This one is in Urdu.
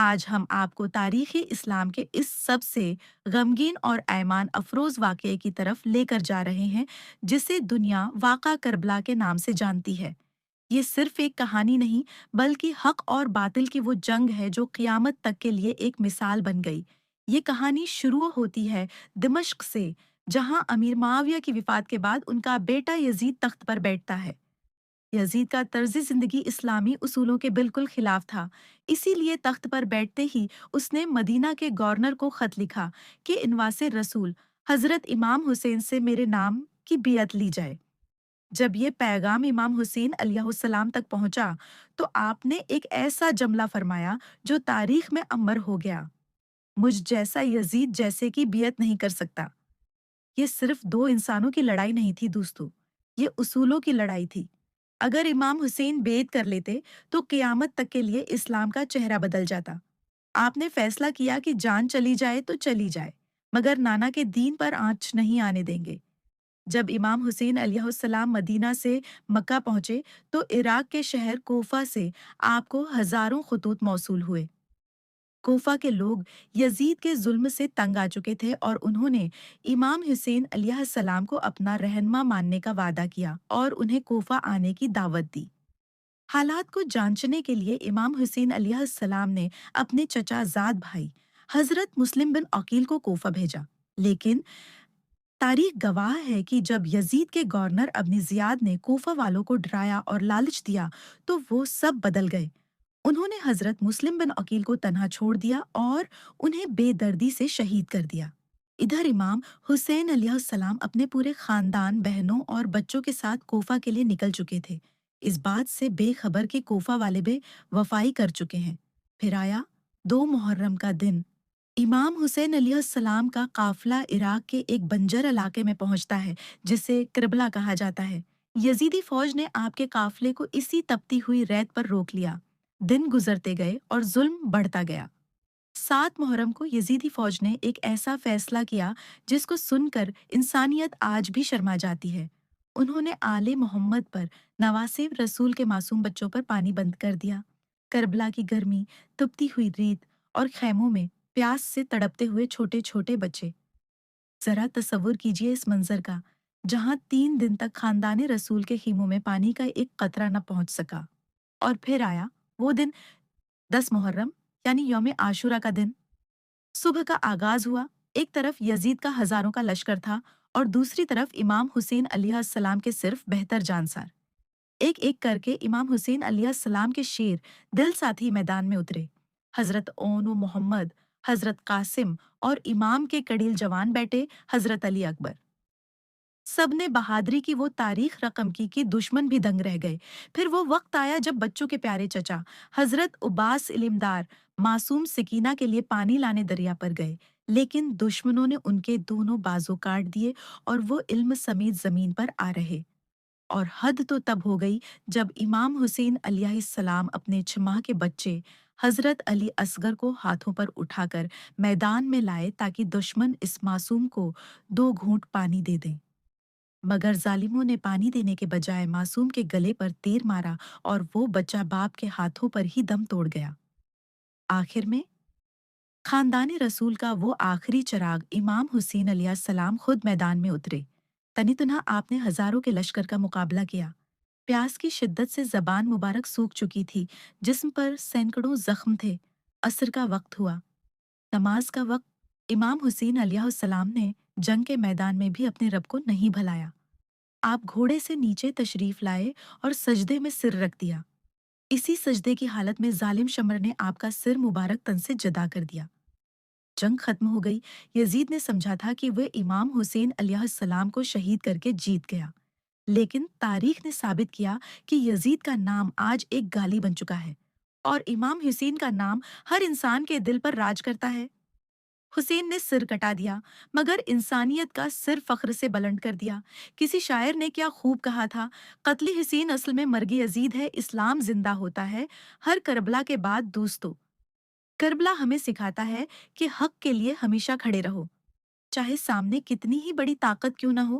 آج ہم آپ کو تاریخ اسلام کے اس سب سے غمگین اور ایمان افروز واقعے کی طرف لے کر جا رہے ہیں، جسے دنیا واقعہ کربلا کے نام سے جانتی ہے۔ یہ صرف ایک کہانی نہیں، بلکہ حق اور باطل کی وہ جنگ ہے جو قیامت تک کے لیے ایک مثال بن گئی۔ یہ کہانی شروع ہوتی ہے دمشق سے، جہاں امیر معاویہ کی وفات کے بعد ان کا بیٹا یزید تخت پر بیٹھتا ہے۔ یزید کا طرز زندگی اسلامی اصولوں کے بالکل خلاف تھا، اسی لیے تخت پر بیٹھتے ہی اس نے مدینہ کے گورنر کو خط لکھا کہ انواس رسول حضرت امام حسین سے میرے نام کی بیعت لی جائے۔ جب یہ پیغام امام حسین علیہ السلام تک پہنچا تو آپ نے ایک ایسا جملہ فرمایا جو تاریخ میں امر ہو گیا: مجھ جیسا یزید جیسے کی بیعت نہیں کر سکتا۔ یہ صرف دو انسانوں کی لڑائی نہیں تھی دوستو، یہ اصولوں کی لڑائی تھی۔ اگر امام حسین بیعت کر لیتے تو قیامت تک کے لیے اسلام کا چہرہ بدل جاتا۔ آپ نے فیصلہ کیا کہ جان چلی جائے تو چلی جائے، مگر نانا کے دین پر آنچ نہیں آنے دیں گے۔ جب امام حسین علیہ السلام مدینہ سے مکہ پہنچے تو عراق کے شہر کوفہ سے آپ کو ہزاروں خطوط موصول ہوئے۔ کوفہ کے لوگ یزید کے ظلم سے تنگ آ چکے تھے اور انہوں نے امام حسین علیہ السلام کو اپنا رہنما ماننے کا وعدہ کیا اور انہیں کوفہ آنے کی دعوت دی۔ حالات کو جانچنے کے لیے امام حسین علیہ السلام نے اپنے چچا زاد بھائی حضرت مسلم بن عقیل کو کوفہ بھیجا، لیکن تاریخ گواہ ہے کہ جب یزید کے گورنر ابن زیاد نے کوفہ والوں کو ڈرایا اور لالچ دیا تو وہ سب بدل گئے۔ انہوں نے حضرت مسلم بن عقیل کو تنہا چھوڑ دیا اور انہیں بے دردی سے شہید کر دیا۔ ادھر امام حسین علیہ السلام اپنے پورے خاندان، بہنوں اور بچوں کے ساتھ کوفہ کے لیے نکل چکے تھے، اس بات سے بے خبر کہ کوفہ والے بے وفائی کر چکے ہیں۔ پھر آیا 2 محرم کا دن۔ امام حسین علیہ السلام کا قافلہ عراق کے ایک بنجر علاقے میں پہنچتا ہے جسے کربلا کہا جاتا ہے۔ یزیدی فوج نے آپ کے قافلے کو اسی تپتی ہوئی ریت پر روک لیا۔ دن گزرتے گئے اور ظلم بڑھتا گیا۔ 7 محرم کو یزیدی فوج نے ایک ایسا فیصلہ کیا جس کو سن کر انسانیت آج بھی شرما جاتی ہے۔ انہوں نے آل محمد پر، نواسے رسول کے معصوم بچوں پر پانی بند کر دیا۔ کربلا کی گرمی، تپتی ہوئی ریت اور خیموں میں پیاس سے تڑپتے ہوئے چھوٹے چھوٹے بچے۔ ذرا تصور کیجئے اس منظر کا، جہاں 3 دن تک خاندان رسول کے خیموں میں پانی کا ایک قطرہ نہ پہنچ سکا۔ اور پھر آیا وہ دن، 10 محرم، یعنی یوم عاشورہ کا دن۔ صبح کا آغاز ہوا۔ ایک طرف یزید کا ہزاروں کا لشکر تھا اور دوسری طرف امام حسین علیہ السلام کے صرف بہتر جانسار۔ ایک ایک کر کے امام حسین علیہ السلام کے شیر دل ساتھی میدان میں اترے۔ حضرت اون و محمد، حضرت قاسم اور امام کے کڑیل جوان بیٹے حضرت علی اکبر۔ سب نے بہادری کی وہ تاریخ رقم کی کہ دشمن بھی دنگ رہ گئے۔ پھر وہ وقت آیا جب بچوں کے پیارے چچا حضرت عباس علمدار معصوم سکینہ کے لیے پانی لانے دریا پر گئے، لیکن دشمنوں نے ان کے دونوں بازو کاٹ دیے اور وہ علم سمیت زمین پر آ رہے۔ اور حد تو تب ہو گئی جب امام حسین علیہ السلام اپنے 6 ماہ کے بچے حضرت علی اصغر کو ہاتھوں پر اٹھا کر میدان میں لائے تاکہ دشمن اس معصوم کو 2 گھونٹ پانی دے دیں۔ مگر ظالموں نے پانی دینے کے بجائے معصوم کے گلے پر تیر مارا اور وہ بچہ باپ کے ہاتھوں پر ہی دم توڑ گیا۔ آخر میں خاندان رسول کا وہ آخری چراغ امام حسین علیہ السلام خود میدان میں اترے۔ تنی تنہا آپ نے ہزاروں کے لشکر کا مقابلہ کیا۔ پیاس کی شدت سے زبان مبارک سوکھ چکی تھی، جسم پر سینکڑوں زخم تھے۔ عصر کا وقت ہوا، نماز کا وقت۔ امام حسین علیہ السلام نے جنگ کے میدان میں بھی اپنے رب کو نہیں بھلایا۔ آپ گھوڑے سے نیچے تشریف لائے اور سجدے میں سر رکھ دیا۔ اسی سجدے کی حالت میں ظالم شمر نے آپ کا سر مبارک تن سے جدا کر دیا۔ جنگ ختم ہو گئی۔ یزید نے سمجھا تھا کہ وہ امام حسین علیہ السلام کو شہید کر کے جیت گیا، لیکن تاریخ نے ثابت کیا کہ یزید کا نام آج ایک گالی بن چکا ہے اور امام حسین کا نام ہر انسان کے دل پر راج کرتا ہے۔ حسین نے سر کٹا دیا، مگر انسانیت کا سر فخر سے بلند کر دیا۔ کسی شاعر نے کیا خوب کہا تھا: قتل حسین اصل میں مرگ یزید ہے، اسلام زندہ ہوتا ہے ہر کربلا کے بعد دوستو۔ کربلا ہمیں سکھاتا ہے کہ حق کے لیے ہمیشہ کھڑے رہو، چاہے سامنے کتنی ہی بڑی طاقت کیوں نہ ہو۔